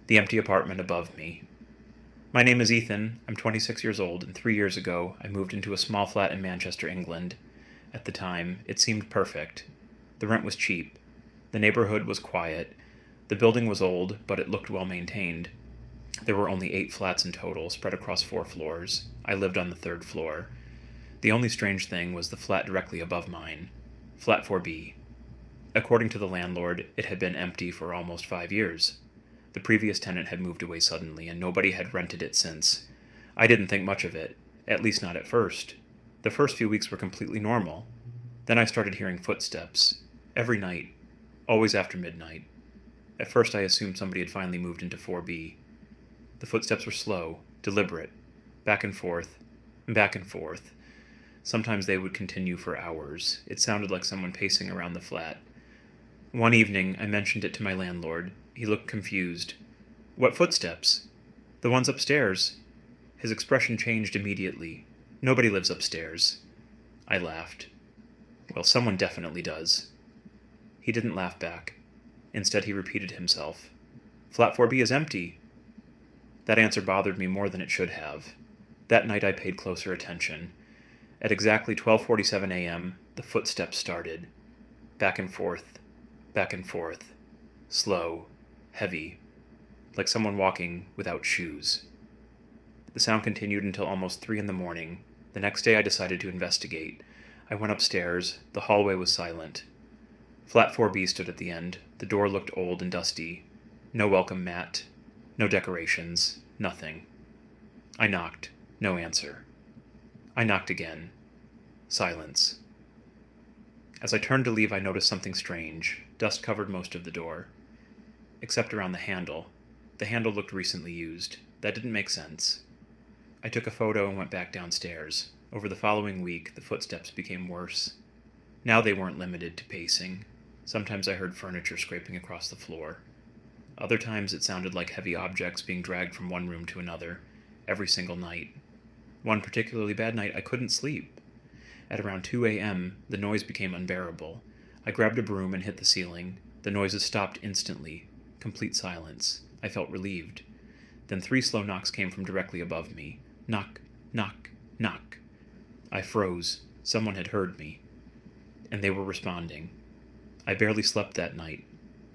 The empty apartment above me. My name is Ethan. I'm 26 years old, and 3 years ago, I moved into a small flat in Manchester, England. At the time, it seemed perfect. The rent was cheap. The neighborhood was quiet. The building was old, but it looked well maintained. There were only 8 flats in total, spread across 4 floors. I lived on the 3rd floor. The only strange thing was the flat directly above mine. Flat 4B. According to the landlord, it had been empty for almost 5 years. The previous tenant had moved away suddenly, and nobody had rented it since. I didn't think much of it, at least not at first. The first few weeks were completely normal. Then I started hearing footsteps. Every night. Always after midnight. At first I assumed somebody had finally moved into 4B. The footsteps were slow, deliberate. Back and forth, back and forth. Sometimes they would continue for hours. It sounded like someone pacing around the flat. One evening, I mentioned it to my landlord. He looked confused. "What footsteps?" "The ones upstairs." His expression changed immediately. "Nobody lives upstairs." I laughed. "Well, someone definitely does." He didn't laugh back. Instead, he repeated himself. "Flat 4B is empty." That answer bothered me more than it should have. That night I paid closer attention. At exactly 12:47 a.m., the footsteps started. Back and forth, back and forth. Slow, heavy, like someone walking without shoes. The sound continued until almost 3 in the morning. The next day I decided to investigate. I went upstairs. The hallway was silent. Flat 4B stood at the end. The door looked old and dusty. No welcome mat. No decorations. Nothing. I knocked. No answer. I knocked again. Silence. As I turned to leave, I noticed something strange. Dust covered most of the door. Except around the handle. The handle looked recently used. That didn't make sense. I took a photo and went back downstairs. Over the following week, the footsteps became worse. Now they weren't limited to pacing. Sometimes I heard furniture scraping across the floor. Other times it sounded like heavy objects being dragged from one room to another, every single night. One particularly bad night, I couldn't sleep. At around 2 a.m., the noise became unbearable. I grabbed a broom and hit the ceiling. The noises stopped instantly. Complete silence. I felt relieved. Then 3 slow knocks came from directly above me. Knock, knock, knock. I froze. Someone had heard me. And they were responding. I barely slept that night.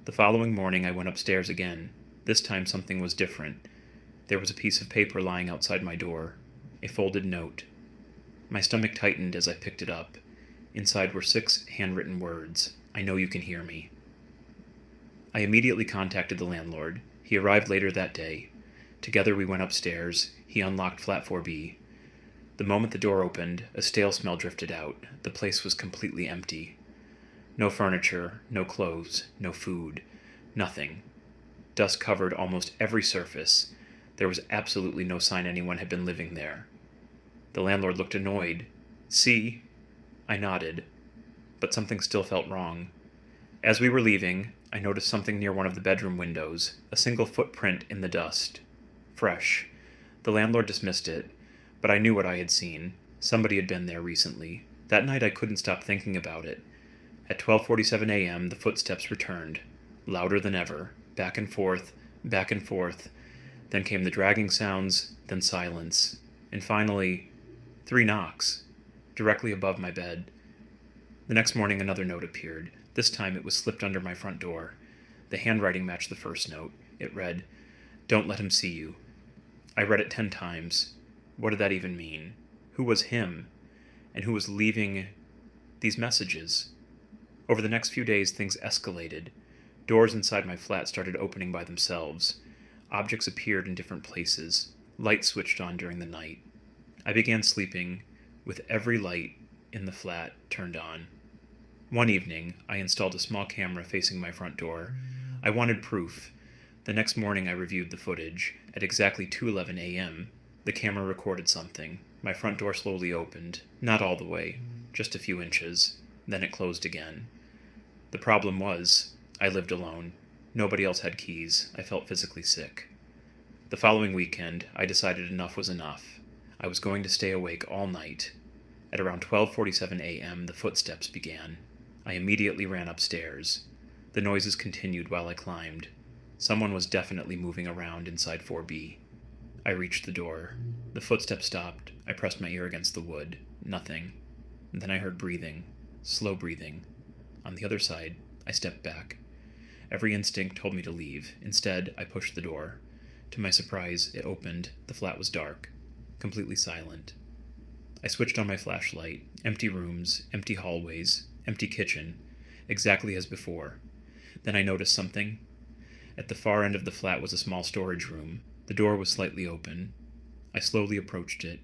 The following morning I went upstairs again. This time something was different. There was a piece of paper lying outside my door. A folded note. My stomach tightened as I picked it up. Inside were 6 handwritten words. "I know you can hear me." I immediately contacted the landlord. He arrived later that day. Together we went upstairs. He unlocked flat 4B. The moment the door opened, a stale smell drifted out. The place was completely empty. No furniture, no clothes, no food, nothing. Dust covered almost every surface. There was absolutely no sign anyone had been living there. The landlord looked annoyed. "See?" I nodded, but something still felt wrong. As we were leaving, I noticed something near one of the bedroom windows, a single footprint in the dust. Fresh. The landlord dismissed it, but I knew what I had seen. Somebody had been there recently. That night I couldn't stop thinking about it. At 12:47 a.m., the footsteps returned, louder than ever, back and forth, back and forth. Then came the dragging sounds, then silence, and finally, 3 knocks, directly above my bed. The next morning another note appeared. This time it was slipped under my front door. The handwriting matched the first note. It read, "Don't let him see you." I read it 10 times. What did that even mean? Who was him? And who was leaving these messages? Over the next few days, things escalated. Doors inside my flat started opening by themselves. Objects appeared in different places. Lights switched on during the night. I began sleeping with every light in the flat turned on. One evening, I installed a small camera facing my front door. I wanted proof. The next morning I reviewed the footage. At exactly 2:11 a.m., the camera recorded something. My front door slowly opened. Not all the way, just a few inches. Then it closed again. The problem was, I lived alone. Nobody else had keys. I felt physically sick. The following weekend, I decided enough was enough. I was going to stay awake all night. At around 12:47 a.m., the footsteps began. I immediately ran upstairs. The noises continued while I climbed. Someone was definitely moving around inside 4B. I reached the door. The footsteps stopped. I pressed my ear against the wood. Nothing. And then I heard breathing. Slow breathing. On the other side, I stepped back. Every instinct told me to leave. Instead, I pushed the door. To my surprise, it opened. The flat was dark. Completely silent. I switched on my flashlight. Empty rooms, empty hallways, empty kitchen. Exactly as before. Then I noticed something. At the far end of the flat was a small storage room. The door was slightly open. I slowly approached it.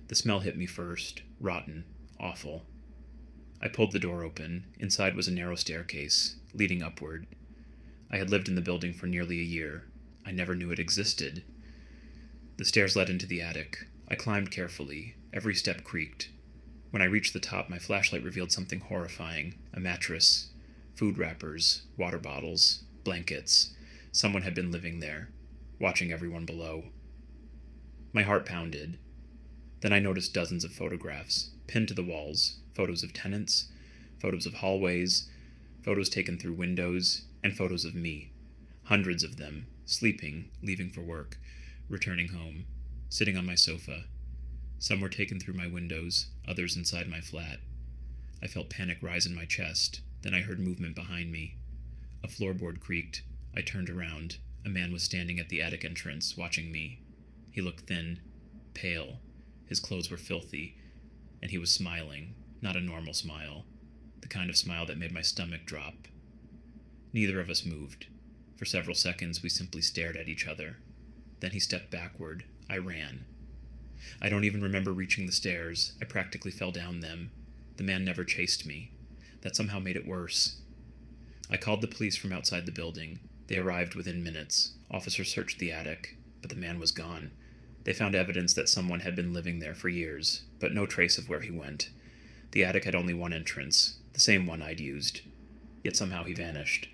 The smell hit me first. Rotten. Awful. I pulled the door open. Inside was a narrow staircase, leading upward. I had lived in the building for nearly a year. I never knew it existed. The stairs led into the attic. I climbed carefully. Every step creaked. When I reached the top, my flashlight revealed something horrifying. A mattress, food wrappers, water bottles, blankets. Someone had been living there, watching everyone below. My heart pounded. Then I noticed dozens of photographs, pinned to the walls. Photos of tenants, photos of hallways, photos taken through windows, and photos of me. Hundreds of them, sleeping, leaving for work, returning home, sitting on my sofa. Some were taken through my windows, others inside my flat. I felt panic rise in my chest. Then I heard movement behind me. A floorboard creaked. I turned around. A man was standing at the attic entrance, watching me. He looked thin, pale. His clothes were filthy, and he was smiling. Not a normal smile. The kind of smile that made my stomach drop. Neither of us moved. For several seconds, we simply stared at each other. Then he stepped backward. I ran. I don't even remember reaching the stairs. I practically fell down them. The man never chased me. That somehow made it worse. I called the police from outside the building. They arrived within minutes. Officers searched the attic, but the man was gone. They found evidence that someone had been living there for years, but no trace of where he went. The attic had only one entrance, the same one I'd used. Yet somehow he vanished.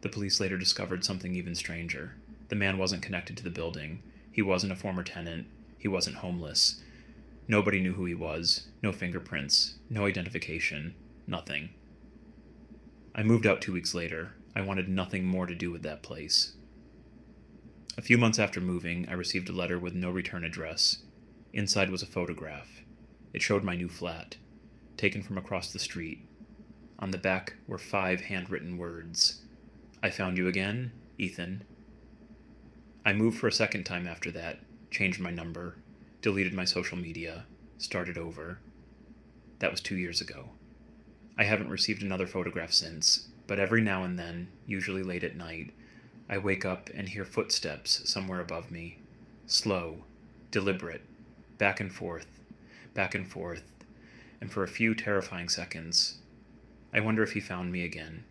The police later discovered something even stranger. The man wasn't connected to the building. He wasn't a former tenant. He wasn't homeless. Nobody knew who he was. No fingerprints. No identification. Nothing. I moved out 2 weeks later. I wanted nothing more to do with that place. A few months after moving, I received a letter with no return address. Inside was a photograph. It showed my new flat, taken from across the street. On the back were 5 handwritten words. I found you again, Ethan. I moved for a second time after that, changed my number, deleted my social media, started over. That was 2 years ago. I haven't received another photograph since, but every now and then, usually late at night, I wake up and hear footsteps somewhere above me. Slow, deliberate, back and forth, and for a few terrifying seconds, I wonder if he found me again.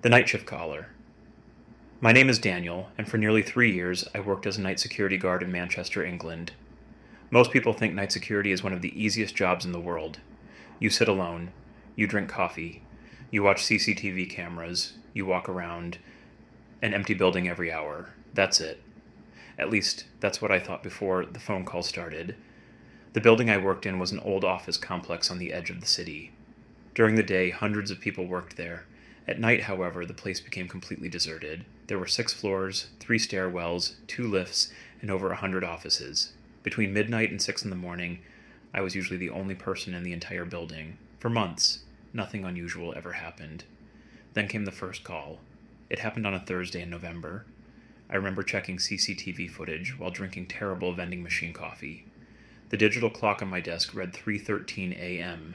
The Night Shift Caller. My name is Daniel, and for nearly 3 years I worked as a night security guard in Manchester, England. Most people think night security is one of the easiest jobs in the world. You sit alone, you drink coffee, you watch CCTV cameras, you walk around an empty building every hour. That's it. At least, that's what I thought before the phone call started. The building I worked in was an old office complex on the edge of the city. During the day, hundreds of people worked there. At night, however, the place became completely deserted. There were 6 floors, 3 stairwells, 2 lifts, and over 100 offices. Between midnight and 6 in the morning, I was usually the only person in the entire building. For months, nothing unusual ever happened. Then came the first call. It happened on a Thursday in November. I remember checking CCTV footage while drinking terrible vending machine coffee. The digital clock on my desk read 3:13 a.m.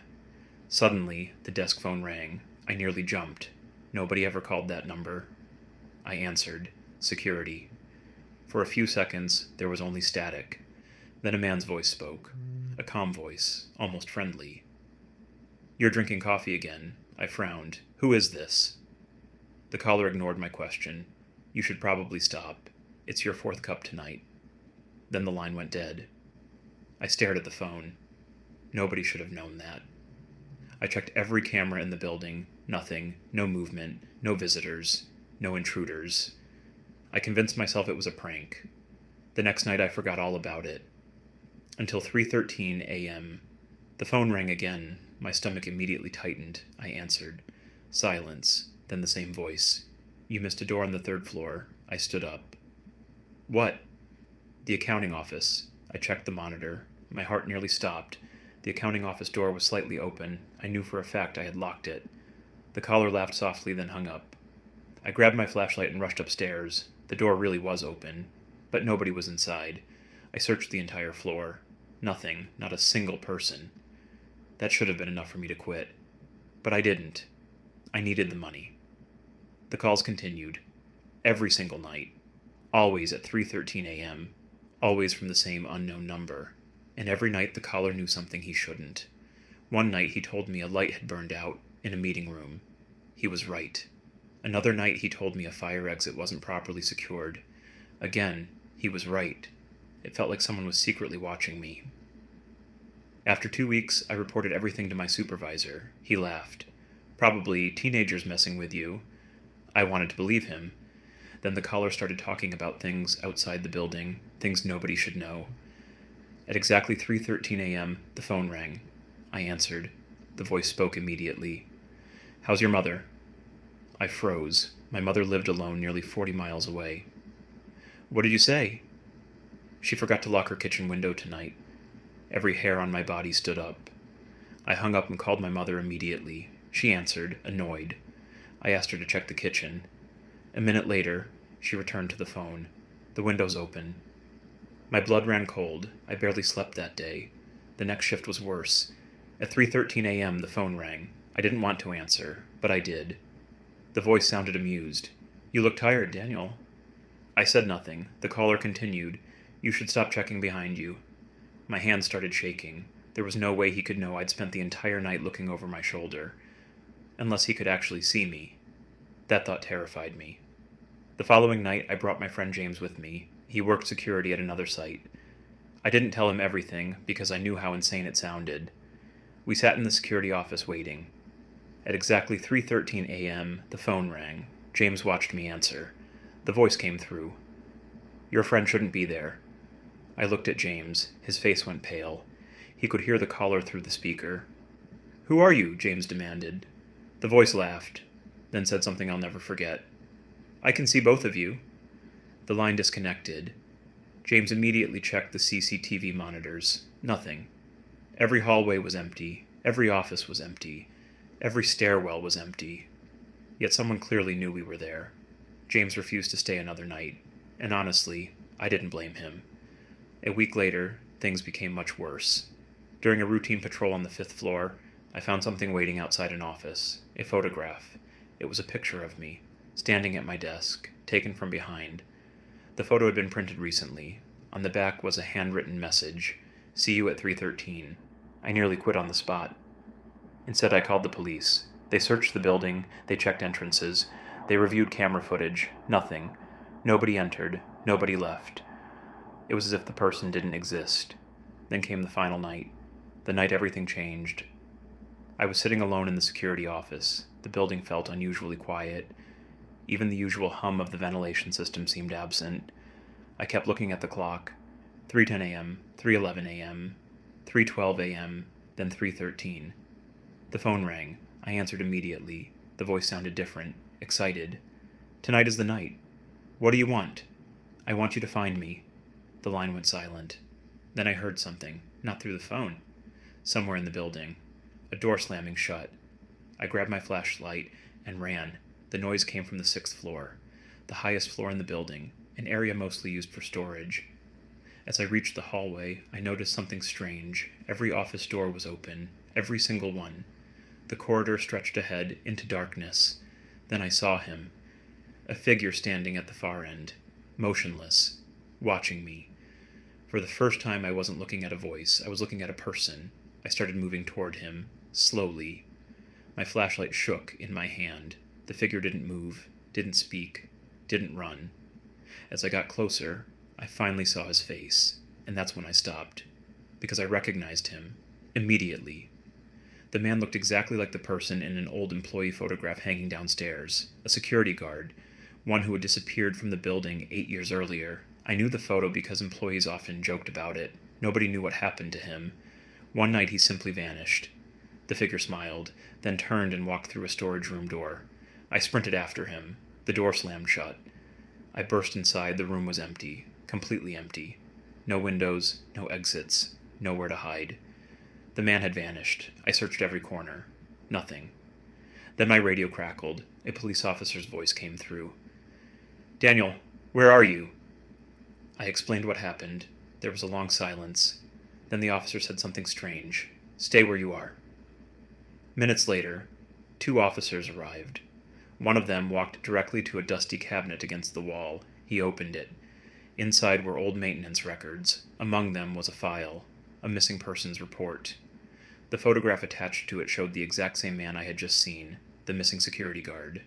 Suddenly, the desk phone rang. I nearly jumped. Nobody ever called that number. I answered. Security. For a few seconds, there was only static. Then a man's voice spoke. A calm voice, almost friendly. "You're drinking coffee again." I frowned. "Who is this?" The caller ignored my question. "You should probably stop. It's your 4th cup tonight." Then the line went dead. I stared at the phone. Nobody should have known that. I checked every camera in the building. Nothing. No movement. No visitors. No intruders. I convinced myself it was a prank. The next night I forgot all about it. until 3:13 a.m. The phone rang again. My stomach immediately tightened. I answered. Silence. Then the same voice. You missed a door on the 3rd floor. I stood up. What? The accounting office. I checked the monitor. My heart nearly stopped. The accounting office door was slightly open. I knew for a fact I had locked it. The caller laughed softly, then hung up. I grabbed my flashlight and rushed upstairs. The door really was open, but nobody was inside. I searched the entire floor. Nothing, not a single person. That should have been enough for me to quit. But I didn't. I needed the money. The calls continued. Every single night. Always at 3:13 a.m. Always from the same unknown number. And every night the caller knew something he shouldn't. One night he told me a light had burned out in a meeting room. He was right. Another night he told me a fire exit wasn't properly secured. Again, he was right. It felt like someone was secretly watching me. After 2 weeks, I reported everything to my supervisor. He laughed. Probably teenagers messing with you. I wanted to believe him. Then the caller started talking about things outside the building, things nobody should know. At exactly 3:13 a.m., the phone rang. I answered. The voice spoke immediately. How's your mother? I froze. My mother lived alone nearly 40 miles away. What did you say? She forgot to lock her kitchen window tonight. Every hair on my body stood up. I hung up and called my mother immediately. She answered, annoyed. I asked her to check the kitchen. A minute later, she returned to the phone. The window's open. My blood ran cold. I barely slept that day. The next shift was worse. At 3:13 a.m., the phone rang. I didn't want to answer, but I did. The voice sounded amused. You look tired, Daniel. I said nothing. The caller continued. You should stop checking behind you. My hands started shaking. There was no way he could know I'd spent the entire night looking over my shoulder. Unless he could actually see me. That thought terrified me. The following night, I brought my friend James with me. He worked security at another site. I didn't tell him everything because I knew how insane it sounded. We sat in the security office waiting. At exactly 3:13 a.m., the phone rang. James watched me answer. The voice came through. Your friend shouldn't be there. I looked at James. His face went pale. He could hear the caller through the speaker. Who are you? James demanded. The voice laughed, then said something I'll never forget. I can see both of you. The line disconnected. James immediately checked the CCTV monitors. Nothing. Every hallway was empty. Every office was empty. Every stairwell was empty. Yet someone clearly knew we were there. James refused to stay another night. And honestly, I didn't blame him. A week later, things became much worse. During a routine patrol on the 5th floor, I found something waiting outside an office. A photograph. It was a picture of me, standing at my desk, taken from behind. The photo had been printed recently. On the back was a handwritten message. See you at 3:13. I nearly quit on the spot. Instead, I called the police. They searched the building. They checked entrances. They reviewed camera footage. Nothing. Nobody entered. Nobody left. It was as if the person didn't exist. Then came the final night. The night everything changed. I was sitting alone in the security office. The building felt unusually quiet. Even the usual hum of the ventilation system seemed absent. I kept looking at the clock. 3:10 a.m., 3:11 a.m., 3:12 a.m., then 3:13. The phone rang. I answered immediately. The voice sounded different, excited. Tonight is the night. What do you want? I want you to find me. The line went silent. Then I heard something, not through the phone. Somewhere in the building. A door slamming shut. I grabbed my flashlight and ran. The noise came from the 6th floor, the highest floor in the building, an area mostly used for storage. As I reached the hallway, I noticed something strange. Every office door was open, every single one. The corridor stretched ahead into darkness. Then I saw him, a figure standing at the far end, motionless, watching me. For the first time, I wasn't looking at a voice. I was looking at a person. I started moving toward him, slowly. My flashlight shook in my hand. The figure didn't move, didn't speak, didn't run. As I got closer, I finally saw his face, and that's when I stopped, because I recognized him, immediately. The man looked exactly like the person in an old employee photograph hanging downstairs, a security guard, one who had disappeared from the building 8 years earlier. I knew the photo because employees often joked about it. Nobody knew what happened to him. One night he simply vanished. The figure smiled, then turned and walked through a storage room door. I sprinted after him. The door slammed shut. I burst inside. The room was empty, completely empty. No windows, no exits, nowhere to hide. The man had vanished. I searched every corner. Nothing. Then my radio crackled. A police officer's voice came through. "Daniel, where are you?" I explained what happened. There was a long silence. Then the officer said something strange. "Stay where you are." Minutes later, 2 officers arrived. One of them walked directly to a dusty cabinet against the wall. He opened it. Inside were old maintenance records. Among them was a file, a missing persons report. The photograph attached to it showed the exact same man I had just seen, the missing security guard.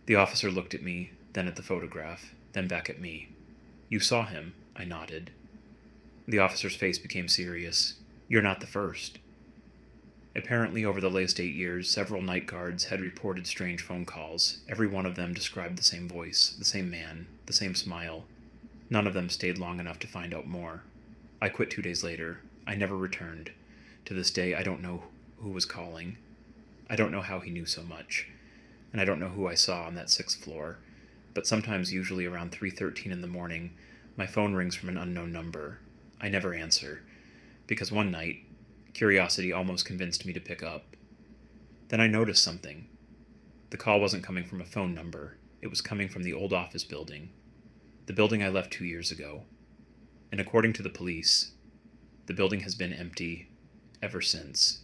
The officer looked at me, then at the photograph, then back at me. "You saw him," I nodded. The officer's face became serious. "You're not the first." Apparently, over the last 8 years, several night guards had reported strange phone calls. Every one of them described the same voice, the same man, the same smile. None of them stayed long enough to find out more. I quit 2 days later. I never returned. To this day, I don't know who was calling. I don't know how he knew so much. And I don't know who I saw on that 6th floor. But sometimes, usually around 3:13 in the morning, my phone rings from an unknown number. I never answer, because one night, curiosity almost convinced me to pick up. Then I noticed something. The call wasn't coming from a phone number. It was coming from the old office building. The building I left 2 years ago. And according to the police, the building has been empty ever since.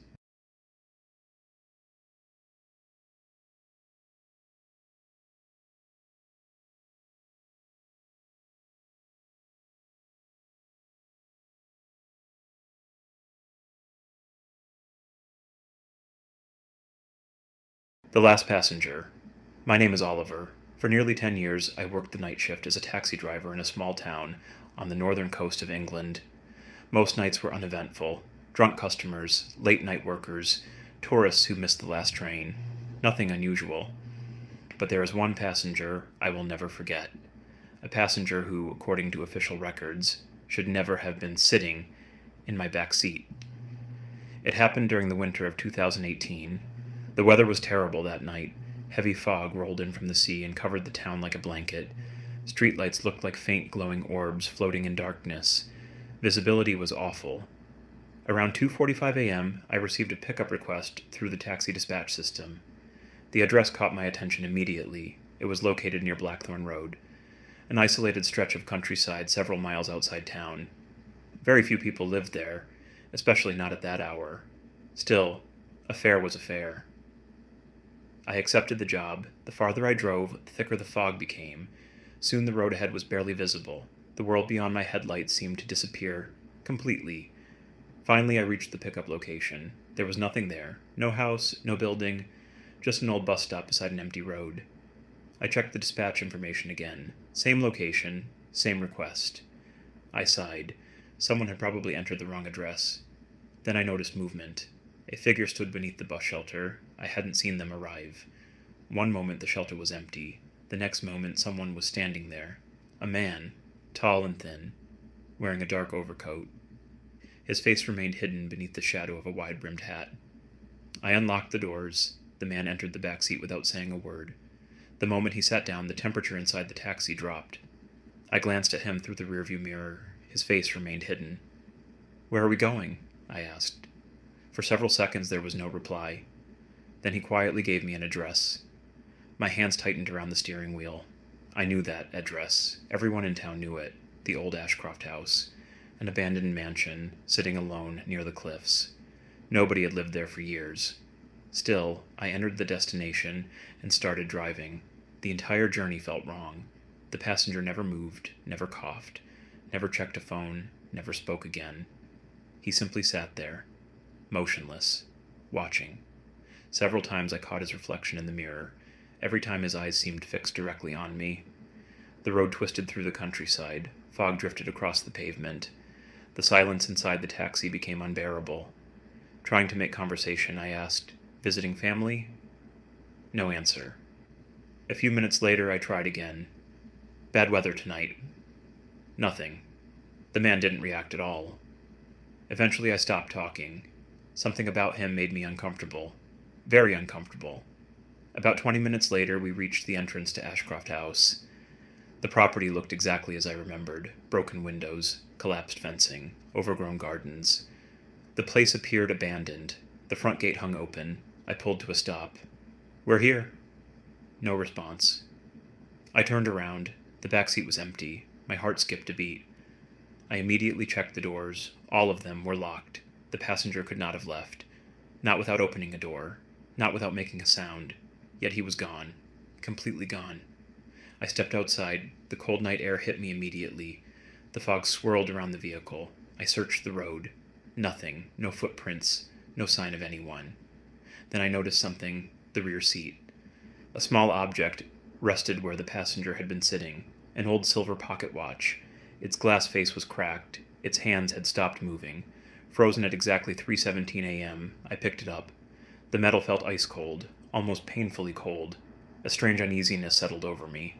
The Last Passenger. My name is Oliver. For nearly 10 years, I worked the night shift as a taxi driver in a small town on the northern coast of England. Most nights were uneventful. Drunk customers, late-night workers, tourists who missed the last train. Nothing unusual. But there is one passenger I will never forget. A passenger who, according to official records, should never have been sitting in my back seat. It happened during the winter of 2018. The weather was terrible that night. Heavy fog rolled in from the sea and covered the town like a blanket. Streetlights looked like faint glowing orbs floating in darkness. Visibility was awful. Around 2:45 a.m., I received a pickup request through the taxi dispatch system. The address caught my attention immediately. It was located near Blackthorn Road, an isolated stretch of countryside several miles outside town. Very few people lived there, especially not at that hour. Still, a fare was a fare. I accepted the job. The farther I drove, the thicker the fog became. Soon the road ahead was barely visible. The world beyond my headlights seemed to disappear completely. Finally, I reached the pickup location. There was nothing there. No house, no building, just an old bus stop beside an empty road. I checked the dispatch information again. Same location, same request. I sighed. Someone had probably entered the wrong address. Then I noticed movement. A figure stood beneath the bus shelter. I hadn't seen them arrive. One moment the shelter was empty. The next moment someone was standing there. A man, tall and thin, wearing a dark overcoat. His face remained hidden beneath the shadow of a wide-brimmed hat. I unlocked the doors. The man entered the back seat without saying a word. The moment he sat down, the temperature inside the taxi dropped. I glanced at him through the rearview mirror. His face remained hidden. "Where are we going?" I asked. For several seconds there was no reply. Then he quietly gave me an address. My hands tightened around the steering wheel. I knew that address. Everyone in town knew it. The old Ashcroft house. An abandoned mansion, sitting alone near the cliffs. Nobody had lived there for years. Still, I entered the destination and started driving. The entire journey felt wrong. The passenger never moved, never coughed, never checked a phone, never spoke again. He simply sat there, motionless, watching. Several times I caught his reflection in the mirror. Every time his eyes seemed fixed directly on me. The road twisted through the countryside. Fog drifted across the pavement. The silence inside the taxi became unbearable. Trying to make conversation, I asked, "Visiting family?" No answer. A few minutes later, I tried again. "Bad weather tonight." Nothing. The man didn't react at all. Eventually I stopped talking. Something about him made me uncomfortable. Very uncomfortable. About 20 minutes later, we reached the entrance to Ashcroft House. The property looked exactly as I remembered. Broken windows, collapsed fencing, overgrown gardens. The place appeared abandoned. The front gate hung open. I pulled to a stop. "We're here." No response. I turned around. The back seat was empty. My heart skipped a beat. I immediately checked the doors. All of them were locked. The passenger could not have left. Not without opening a door. Not without making a sound. Yet he was gone. Completely gone. I stepped outside. The cold night air hit me immediately. The fog swirled around the vehicle. I searched the road. Nothing. No footprints. No sign of anyone. Then I noticed something. The rear seat. A small object rested where the passenger had been sitting. An old silver pocket watch. Its glass face was cracked. Its hands had stopped moving. Frozen at exactly 3:17 a.m., I picked it up. The metal felt ice cold, almost painfully cold. A strange uneasiness settled over me.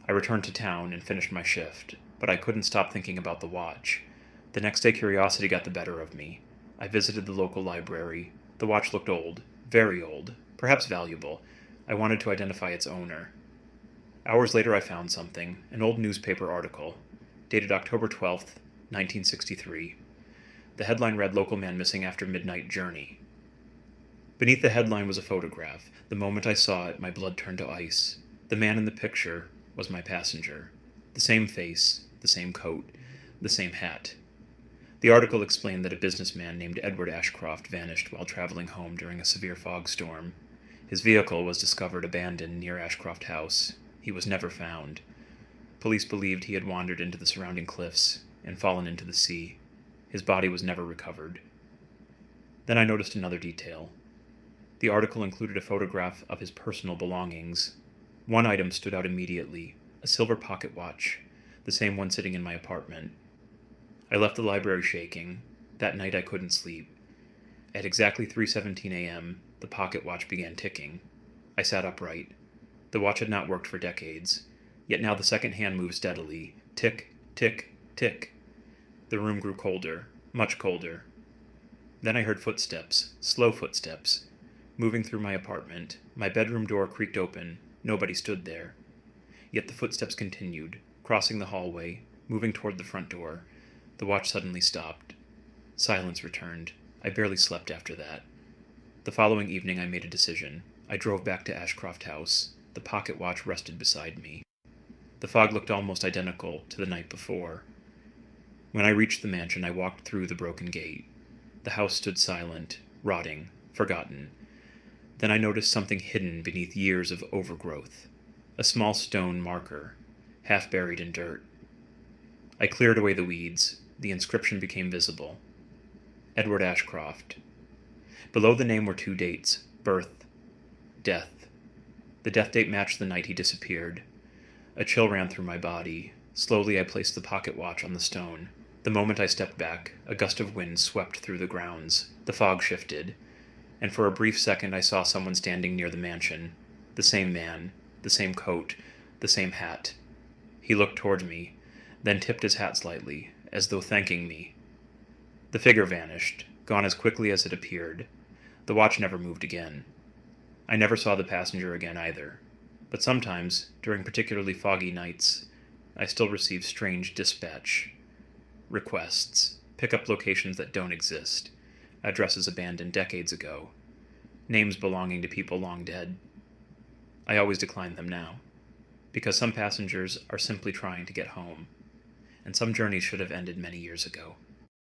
I returned to town and finished my shift, but I couldn't stop thinking about the watch. The next day curiosity got the better of me. I visited the local library. The watch looked old, very old, perhaps valuable. I wanted to identify its owner. Hours later I found something, an old newspaper article, dated October 12th, 1963. The headline read, "Local Man Missing After Midnight Journey." Beneath the headline was a photograph. The moment I saw it, my blood turned to ice. The man in the picture was my passenger. The same face, the same coat, the same hat. The article explained that a businessman named Edward Ashcroft vanished while traveling home during a severe fog storm. His vehicle was discovered abandoned near Ashcroft House. He was never found. Police believed he had wandered into the surrounding cliffs and fallen into the sea. His body was never recovered. Then I noticed another detail. The article included a photograph of his personal belongings. One item stood out immediately, a silver pocket watch, the same one sitting in my apartment. I left the library shaking. That night I couldn't sleep. At exactly 3:17 a.m., the pocket watch began ticking. I sat upright. The watch had not worked for decades, yet now the second hand moved steadily. Tick, tick, tick. The room grew colder, much colder. Then I heard footsteps, slow footsteps, moving through my apartment. My bedroom door creaked open. Nobody stood there. Yet the footsteps continued, crossing the hallway, moving toward the front door. The watch suddenly stopped. Silence returned. I barely slept after that. The following evening I made a decision. I drove back to Ashcroft House. The pocket watch rested beside me. The fog looked almost identical to the night before. When I reached the mansion, I walked through the broken gate. The house stood silent, rotting, forgotten. Then I noticed something hidden beneath years of overgrowth. A small stone marker, half buried in dirt. I cleared away the weeds. The inscription became visible. Edward Ashcroft. Below the name were two dates: birth, death. The death date matched the night he disappeared. A chill ran through my body. Slowly I placed the pocket watch on the stone. The moment I stepped back, a gust of wind swept through the grounds. The fog shifted, and for a brief second I saw someone standing near the mansion. The same man, the same coat, the same hat. He looked toward me, then tipped his hat slightly, as though thanking me. The figure vanished, gone as quickly as it appeared. The watch never moved again. I never saw the passenger again either. But sometimes, during particularly foggy nights, I still receive strange dispatch requests, pick-up locations that don't exist, addresses abandoned decades ago, names belonging to people long dead. I always decline them now, because some passengers are simply trying to get home, and some journeys should have ended many years ago.